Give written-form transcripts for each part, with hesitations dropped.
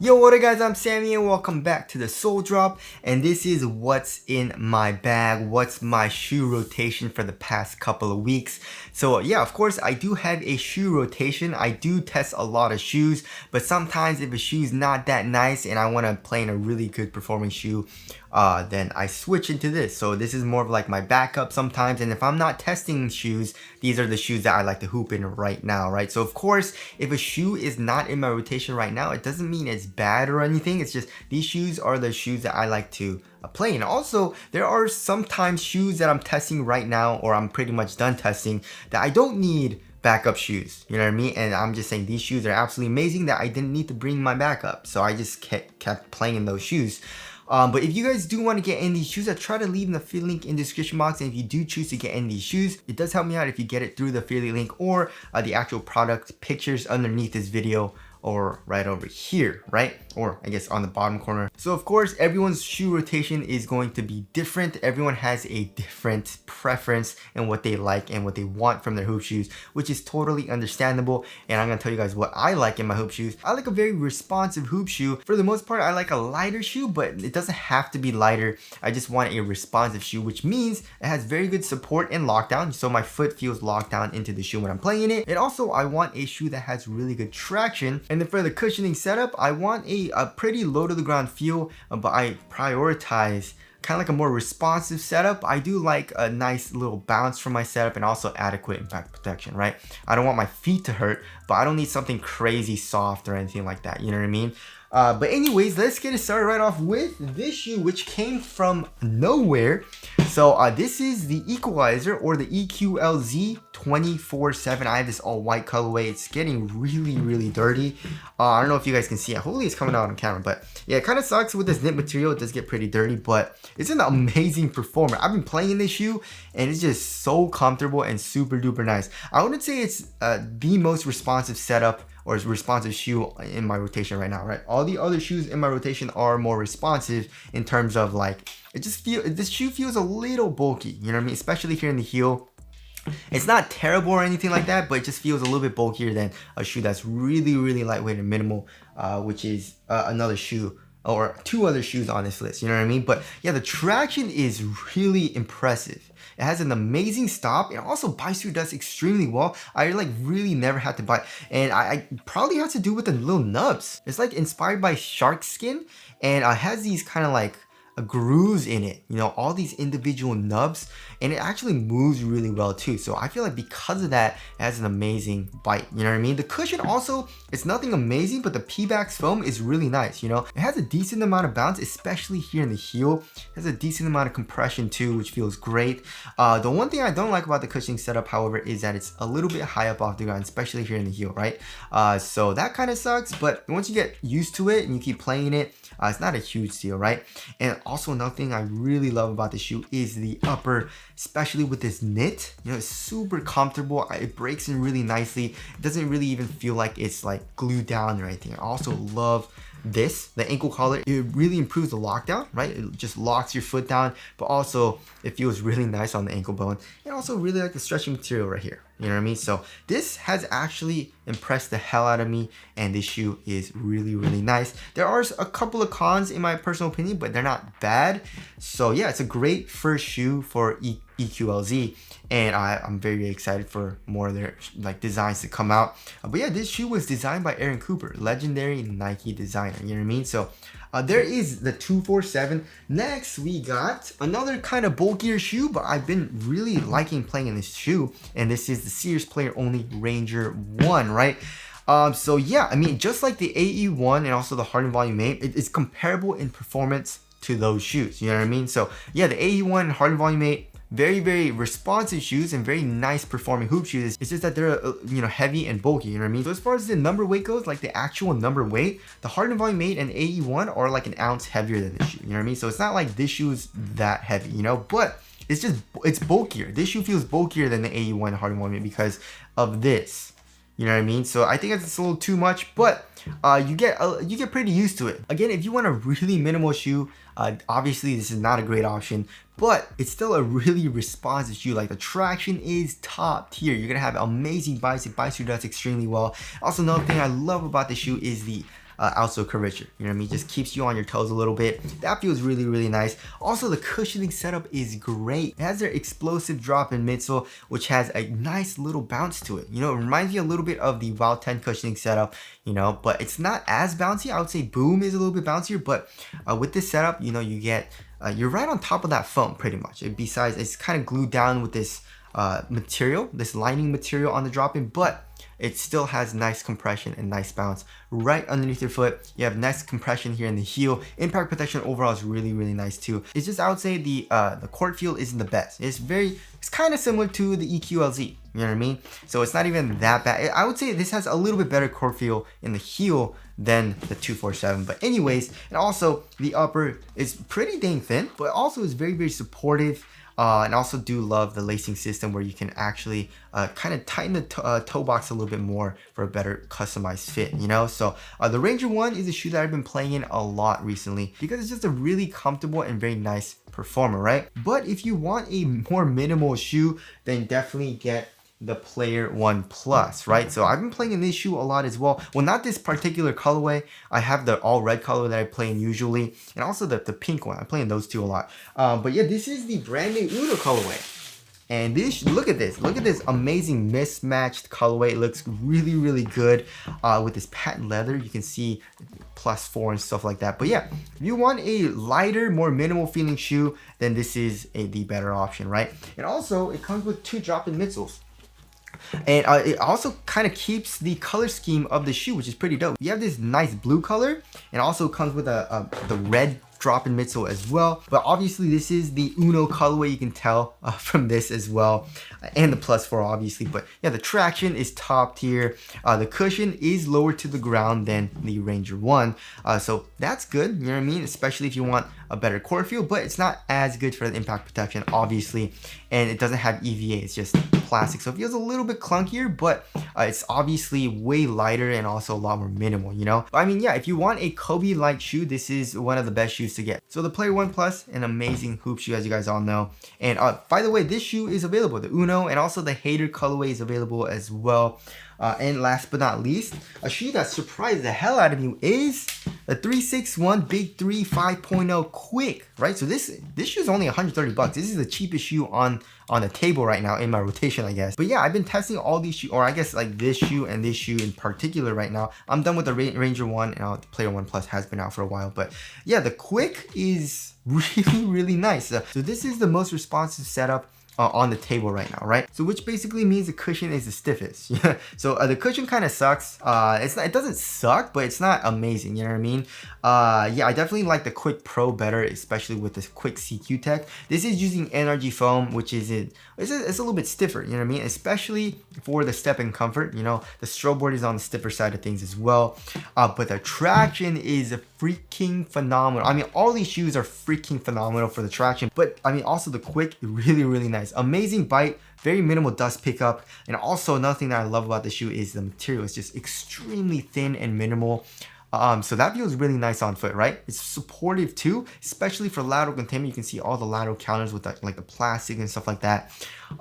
Yo, what up guys, I'm Sammy and welcome back to the Soul Drop, and this is what's in my bag, what's my shoe rotation for the past couple of weeks. So yeah, of course I do have a shoe rotation. I do test a lot of shoes, but sometimes if a shoe's not that nice and I want to play in a really good performing shoe, then I switch into this. So this is more of like my backup sometimes, and if I'm not testing shoes, these are the shoes that I like to hoop in right now, right? So of course, if a shoe is not in my rotation right now, it doesn't mean it's bad or anything. It's just these shoes are the shoes that I like to play in. Also, there are sometimes shoes that I'm testing right now, or I'm pretty much done testing, that I don't need backup shoes, you know what I mean? And I'm just saying these shoes are absolutely amazing that I didn't need to bring my backup, so I just kept playing in those shoes. But if you guys do want to get in these shoes, I try to leave in the affiliate link in the description box. And if you do choose to get in these shoes, it does help me out if you get it through the affiliate link or the actual product pictures underneath this video, or right over here, right? Or I guess on the bottom corner. So of course, everyone's shoe rotation is going to be different. Everyone has a different preference in what they like and what they want from their hoop shoes, which is totally understandable. And I'm gonna tell you guys what I like in my hoop shoes. I like a very responsive hoop shoe. For the most part, I like a lighter shoe, but it doesn't have to be lighter. I just want a responsive shoe, which means it has very good support and lockdown. So my foot feels locked down into the shoe when I'm playing in it. And also I want a shoe that has really good traction. And then for the cushioning setup, I want a pretty low to the ground feel, but I prioritize kind of like a more responsive setup. I do like a nice little bounce from my setup and also adequate impact protection, right? I don't want my feet to hurt, but I don't need something crazy soft or anything like that, you know what I mean? But anyways, let's get it started right off with this shoe, which came from nowhere. So this is the Equalizer, or the Equalizer Z-247. I have this all white colorway. It's getting really dirty. I don't know if you guys can see it. Hopefully it's coming out on camera, but yeah, it kind of sucks with this knit material. It does get pretty dirty, but it's an amazing performer. I've been playing in this shoe and it's just so comfortable and super duper nice. I wouldn't say it's the most responsive setup or responsive shoe in my rotation right now, right? All the other shoes in my rotation are more responsive in terms of like, this shoe feels a little bulky, you know what I mean? Especially here in the heel. It's not terrible or anything like that, but it just feels a little bit bulkier than a shoe that's really lightweight and minimal, which is another shoe or two other shoes on this list, you know what I mean? But yeah, the traction is really impressive. It has an amazing stop. It also bites through dust extremely well. I like really never had to bite, and I probably have to do with the little nubs. It's like inspired by shark skin, and it has these kind of like grooves in it, you know, all these individual nubs, and it actually moves really well too. So I feel like because of that, it has an amazing bite, you know what I mean? The cushion also, it's nothing amazing, but the P-Bax foam is really nice, you know? It has a decent amount of bounce, especially here in the heel. It has a decent amount of compression too, which feels great. The one thing I don't like about the cushioning setup, however, is that it's a little bit high up off the ground, especially here in the heel, right? So that kind of sucks, but once you get used to it and you keep playing it, it's not a huge deal, right? And also another thing I really love about the shoe is the upper, especially with this knit. You know, it's super comfortable. It breaks in really nicely. It doesn't really even feel like it's like glued down or anything. I also love this, the ankle collar. It really improves the lockdown, right? It just locks your foot down, but also it feels really nice on the ankle bone. And also really like the stretching material right here, you know what I mean? So this has actually impressed the hell out of me, and this shoe is really nice. There are a couple of cons in my personal opinion, but they're not bad. So yeah, it's a great first shoe for EQLZ, and I'm very excited for more of their like designs to come out. But yeah, this shoe was designed by Aaron Cooper, legendary Nike designer, you know what I mean? So there is the 247. Next, we got another kind of bulkier shoe, but I've been really liking playing in this shoe, and this is the Sears Player Only Ranger 1, right? So yeah, I mean, just like the AE1 and also the Hardened Volume 8, it's comparable in performance to those shoes, you know what I mean? So yeah, the AE1 and Hardened Volume 8, very responsive shoes and very nice performing hoop shoes. It's just that they're you know, heavy and bulky, you know what I mean? So as far as the number weight goes, like the actual number weight, the Hardened Volume 8 and AE1 are like an ounce heavier than this shoe, you know what I mean? So it's not like this shoe is that heavy, you know, but it's bulkier. This shoe feels bulkier than the AE1 Hardened Volume 8 because of this. You know what I mean? So I think it's a little too much, but you get pretty used to it. Again, if you want a really minimal shoe, obviously this is not a great option, but it's still a really responsive shoe. Like the traction is top tier. You're gonna have amazing bites. It bites your dust extremely well. Also, another thing I love about the shoe is the outsole curvature. You know what I mean? Just keeps you on your toes a little bit. That feels really, really nice. Also, the cushioning setup is great. It has their explosive drop-in midsole, which has a nice little bounce to it. You know, it reminds me a little bit of the Wild 10 cushioning setup, you know, but it's not as bouncy. I would say Boom is a little bit bouncier, but with this setup, you know, you get, you're right on top of that foam pretty much. Besides, it's kind of glued down with this material, this lining material on the drop-in, but it still has nice compression and nice bounce right underneath your foot. You have nice compression here in the heel. Impact protection overall is really, really nice too. It's just, I would say the court feel isn't the best. It's kind of similar to the EQLZ, you know what I mean? So it's not even that bad. I would say this has a little bit better court feel in the heel than the 247. But anyways, and also the upper is pretty dang thin, but also is very, very supportive. And also do love the lacing system where you can actually kind of tighten the toe box a little bit more for a better customized fit, you know? So the Ranger 1 is a shoe that I've been playing in a lot recently because it's just a really comfortable and very nice performer, right? But if you want a more minimal shoe, then definitely get the Player 1 Plus, right? So I've been playing in this shoe a lot as well. Well, not this particular colorway. I have the all red color that I play in usually, and also the pink one. I play in those two a lot. But yeah, this is the brand new Uno colorway. And this, look at this amazing mismatched colorway. It looks really, really good with this patent leather. You can see +4 and stuff like that. But yeah, if you want a lighter, more minimal feeling shoe, then this is the better option, right? And also, it comes with 2 drop-in midsoles. And it also kind of keeps the color scheme of the shoe, which is pretty dope. You have this nice blue color, and also comes with the red drop-in midsole as well. But obviously this is the Uno colorway, you can tell from this as well, and the +4 obviously. But yeah, the traction is top tier. The cushion is lower to the ground than the Ranger 1, so that's good, you know what I mean? Especially if you want a better core feel, but it's not as good for the impact protection, obviously, and it doesn't have EVA, it's just plastic, so it feels a little bit clunkier, but it's obviously way lighter and also a lot more minimal, you know? But I mean, yeah, if you want a Kobe-like shoe, this is one of the best shoes to get. So the Player 1 Plus, an amazing hoop shoe, as you guys all know. And by the way, this shoe is available, the Uno, and also the Hater colorway is available as well. And last but not least, a shoe that surprised the hell out of you is the 361 Big 3 5.0 Quick, right? So this shoe is only 130 bucks. This is the cheapest shoe on the table right now in my rotation, I guess. But yeah, I've been testing all these shoes, or I guess like this shoe and this shoe in particular right now. I'm done with the Ranger 1, and the Player 1 Plus has been out for a while. But yeah, the Quick is really, really nice. So this is the most responsive setup on the table right now, right? So which basically means the cushion is the stiffest. So the cushion kind of sucks. It doesn't suck, but it's not amazing, you know what I mean? Yeah, I definitely like the Quick Pro better, especially with this Quick CQ Tech. This is using NRG foam, which is it's a little bit stiffer, you know what I mean? Especially for the step and comfort, you know, the strobe board is on the stiffer side of things as well. But the traction is freaking phenomenal. I mean, all these shoes are freaking phenomenal for the traction, but I mean, also the Quick, really, really nice. Amazing bite, very minimal dust pickup, and also another thing that I love about the shoe is the material is just extremely thin and minimal. So that feels really nice on foot, right? It's supportive too, especially for lateral containment. You can see all the lateral counters with like the plastic and stuff like that.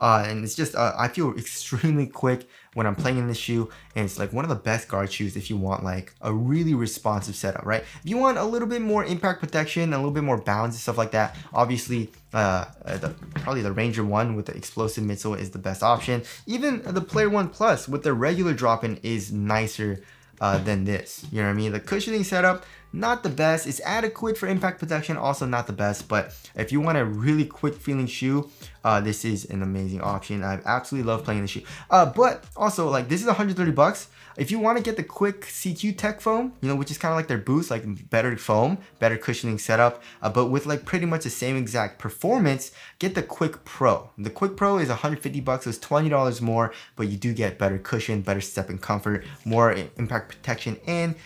And it's just, I feel extremely quick when I'm playing in this shoe, and it's like one of the best guard shoes if you want like a really responsive setup, right? If you want a little bit more impact protection, a little bit more bounce and stuff like that, obviously probably the Ranger 1 with the explosive midsole is the best option. Even the Player 1 Plus with the regular drop-in is nicer than this, you know what I mean? The cushioning setup, not the best. It's adequate for impact protection, also not the best, but if you want a really quick feeling shoe, this is an amazing option. I absolutely love playing the shoe. But also, like, this is 130 bucks. If you want to get the Quick CQ Tech foam, you know, which is kind of like their boost, like better foam, better cushioning setup, but with like pretty much the same exact performance, get the Quick Pro. The Quick Pro is 150 bucks, so it's $20 more, but you do get better cushion, better step and comfort, more impact protection, and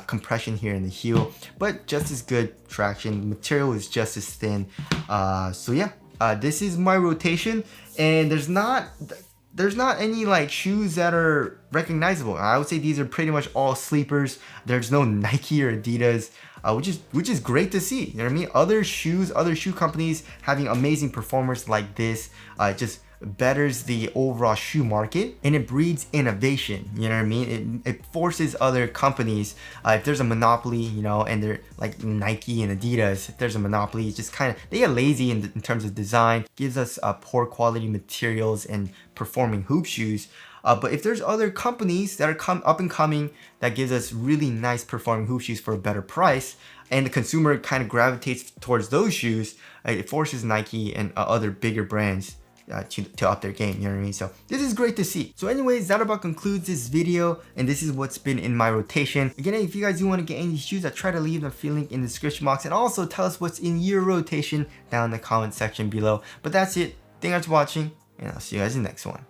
compression here in the heel, but just as good traction. The material is just as thin. So yeah, this is my rotation, and there's not any like shoes that are recognizable. I would say these are pretty much all sleepers. There's no Nike or Adidas, which is great to see. You know what I mean? Other shoe companies having amazing performers like this, just betters the overall shoe market, and it breeds innovation. You know what I mean? It forces other companies, if there's a monopoly, you know, and they're like Nike and Adidas, if there's a monopoly, it's just kind of, they get lazy in terms of design, gives us poor quality materials and performing hoop shoes. But if there's other companies that are up and coming that gives us really nice performing hoop shoes for a better price, and the consumer kind of gravitates towards those shoes, it forces Nike and other bigger brands to up their game, you know what I mean? So this is great to see. So anyways, that about concludes this video, and this is what's been in my rotation. Again, if you guys do want to get any shoes, I try to leave the link in the description box, and also tell us what's in your rotation down in the comment section below. But that's it. Thank you guys for watching, and I'll see you guys in the next one.